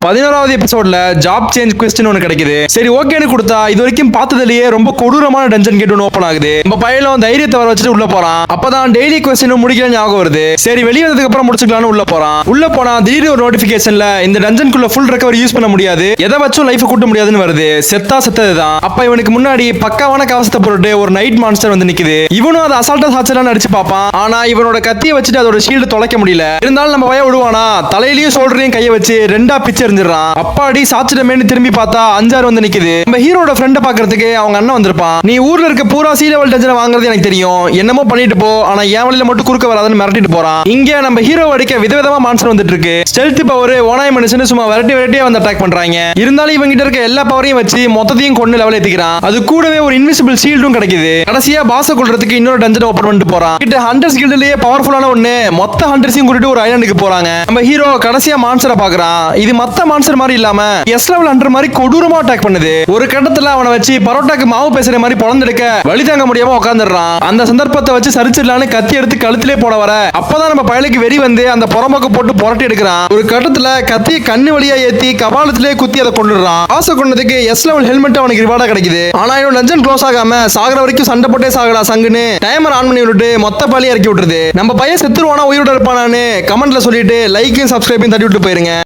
11வது எபிசோட்ல job change question ஒன்று கிடைக்குது. சரி ஓகேன்னு கொடுத்தா இது வரைக்கும் பார்த்ததுலயே ரொம்ப கொடூரமான டஞ்சன் கேட் ஒன்று ஓப்பன் ஆகுது. நம்ம பையனும் தைரியத்தை வர வச்சுட்டு உள்ள போறான். அப்பதான் டெய்லி கொஸ்டின் முடிக்கிற ஞாபகம் வருது. சரி வெளியே வந்ததுக்கு அப்புறம் முடிச்சுக்கலாம்னு உள்ள போறான். உள்ள போனா திடீர்னு ஒரு நோட்டிபிகேஷன்ல இந்த டஞ்சனுக்குள்ள ஃபுல் ரெக்கவரி யூஸ் பண்ண முடியாது, எதை வச்சும் லைஃப் கூட்ட முடியாதுன்னு வருது. செத்தா செத்ததுதான். அப்ப இவனுக்கு முன்னாடி பக்காவான கவசத்தை போட்டு ஒரு நைட் மான்ஸ்டர் வந்து நிக்குது. இவனும் அதை அசால்ட்டா சாச்சலாம் அடிச்சு பார்ப்பான். ஆனா இவனோட கத்தியை வச்சுட்டு அதோட ஷீல்டு தொலைக்க முடியல. இருந்தாலும் நம்ம பையன் விடுவானா, தலையிலயும் ஷோல்டரையும் கையை வச்சு ரெண்டா பிச்சு எறிஞ்சிடறான். அப்பா சாச்சிடமேனு திரும்பி பார்த்தா 5-6 வந்து நிக்குது. நம்ம ஹீரோட ஃப்ரெண்ட பாக்குறதுக்கு அவங்க அண்ணன் வந்திருப்பான். நீ ஊர்ல இருக்க பூரா சி லெவல் டஞ்சனை வாங்குறது எனக்கு தெரியும், என்னமோ பண்ணிட்டு போ, ஆனா என் வழியில மட்டும் குறுக்க வராதுன்னு மிரட்டிட்டு போறான். இங்க நம்ம ஹீரோ அடிக்க விதவிதமா மான்ஸ்டர் வந்துட்டு இருக்கு. ஸ்டெல்த் பவர் ஓனாய் மனுஷன் சும்மா வெரைட்டியா வந்து அட்டாக் பண்றாங்க. இருந்தாலும் இவங்க கிட்ட இருக்க எல்லா பவரையும் வச்சு மொத்தத்தையும் கொண்டு லெவல் ஏத்திக்கிறான். அது கூடவே ஒரு இன்விசிபிள் ஷீல்டும் கிடைக்குது. கடைசியா பாஸ கொல்றதுக்கு இன்னொரு டஞ்சனை ஓபன் பண்ணிட்டு போறான். கிட்ட ஹண்டர்ஸ் கில்ட்லயே பவர்ஃபுல்லான ஒண்ணு மொத்த ஹண்டர்ஸையும் கூட்டிட்டு ஒரு ஐலாண்டுக்கு போறாங்க. நம்ம ஹீரோ கடைசியா மான்ஸ்டரை பாக்குறான். இது மத்த மான்ஸ்டர் மாதிரி இல்லாம எஸ் லெவல் ஹண்டர் மாதிரி கொடூரமா அட்டாக் பண்ணுது. ஒரு கட்டத்துல அவனை வச்சு பரோட்டாக்கு மாவு பேசுற மாதிரி பொளந்தெடுக்க வழி தாங்க முடியாம உட்கார்ந்துடுறான். அந்த சந்தர்ப்பத்தை வச்சு சரிச்சிடலான்னு கத்தி எடுத்து கழுத்திலே போட வர அப்பதான் நம்ம பயலுக்கு வெறி வந்து அந்த புறம்போக்கு போட்டு புரட்டி எடுக்கிறான். ஒரு கட்டத்துல கத்தியை கண்ணு வழியா ஏத்தி கபாலத்திலே குத்தி அதை கொண்டுடுறான். ஆசை கொண்டதுக்கு எஸ் லெவல் ஹெல்மெட் அவனுக்கு ரிவார்டா கிடைக்குது. ஆனா இவன் லஞ்சன் க்ளோஸ் ஆகாம சாகர வரைக்கும் சண்டை போட்டே சாகடா சங்குன்னு டைமர் ஆன் பண்ணி விட்டுட்டு மொத்த பழி இறக்கி விட்டுருது. நம்ம பையன் செத்துருவானா உயிரோட இருப்பானான்னு கமெண்ட்ல சொல்லிட்டு லைக்கையும் சப்ஸ்கிரைபையும் தட்டி விட்டு போயிருங்க.